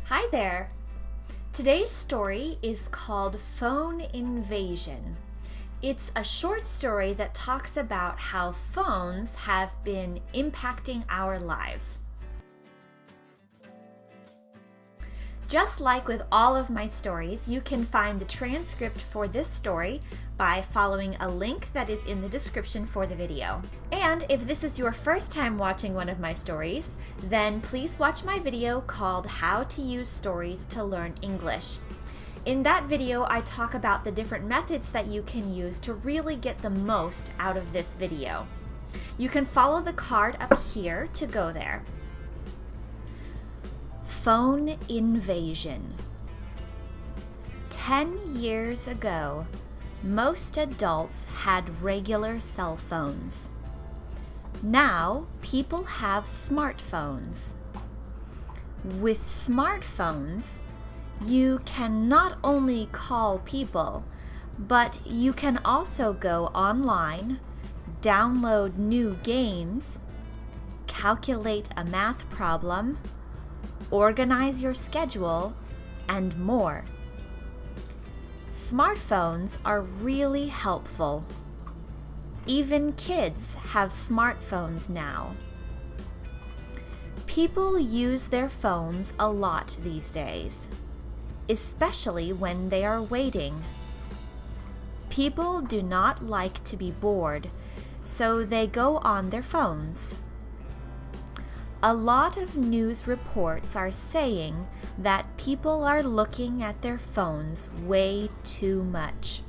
Hi there! Today's story is called Phone Invasion. It's a short story that talks about how phones have been impacting our lives. Just like with all of my stories, you can find the transcript for this story by following a link that is in the description for the video. And if this is your first time watching one of my stories, then please watch my video called How to Use Stories to Learn English. In that video, I talk about the different methods that you can use to really get the most out of this video. You can follow the card up here to go there. Phone Invasion. 10 years ago, most adults had regular cell phones. Now, people have smartphones. With smartphones, you can not only call people, but you can also go online, download new games, calculate a math problem, organize your schedule, and more. Smartphones are really helpful. Even kids have smartphones now. People use their phones a lot these days, especially when they are waiting. People do not like to be bored, so they go on their phones. A lot of news reports are saying that people are looking at their phones way too much.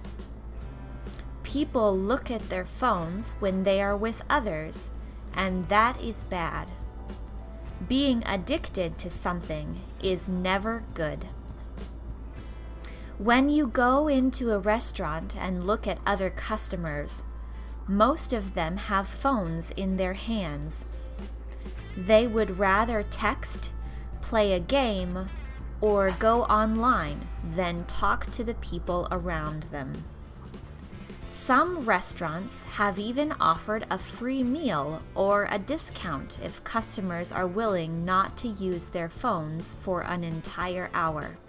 People look at their phones when they are with others, and that is bad. Being addicted to something is never good. When you go into a restaurant and look at other customers, most of them have phones in their hands. They would rather text, play a game, or go online than talk to the people around them. Some restaurants have even offered a free meal or a discount if customers are willing not to use their phones for an entire hour.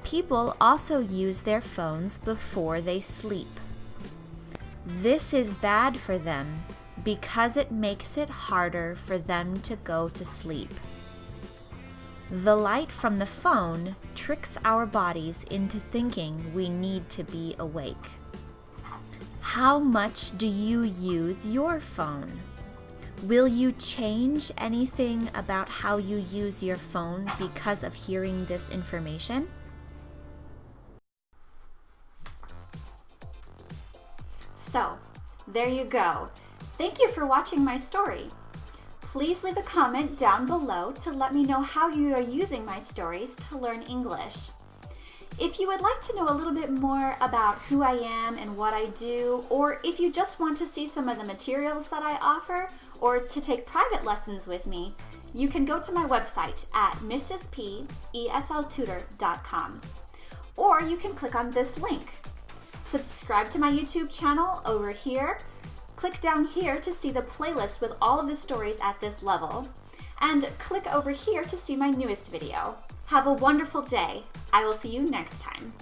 People also use their phones before they sleep. This is bad for them because it makes it harder for them to go to sleep. The light from the phone tricks our bodies into thinking we need to be awake. How much do you use your phone? Will you change anything about how you use your phone because of hearing this information? So, there you go. Thank you for watching my story. Please leave a comment down below to let me know how you are using my stories to learn English. If you would like to know a little bit more about who I am and what I do, or if you just want to see some of the materials that I offer, or to take private lessons with me, you can go to my website at mrspESLtutor.com. Or you can click on this link. Subscribe to my YouTube channel over here. Click down here to see the playlist with all of the stories at this level, and click over here to see my newest video. Have a wonderful day. I will see you next time.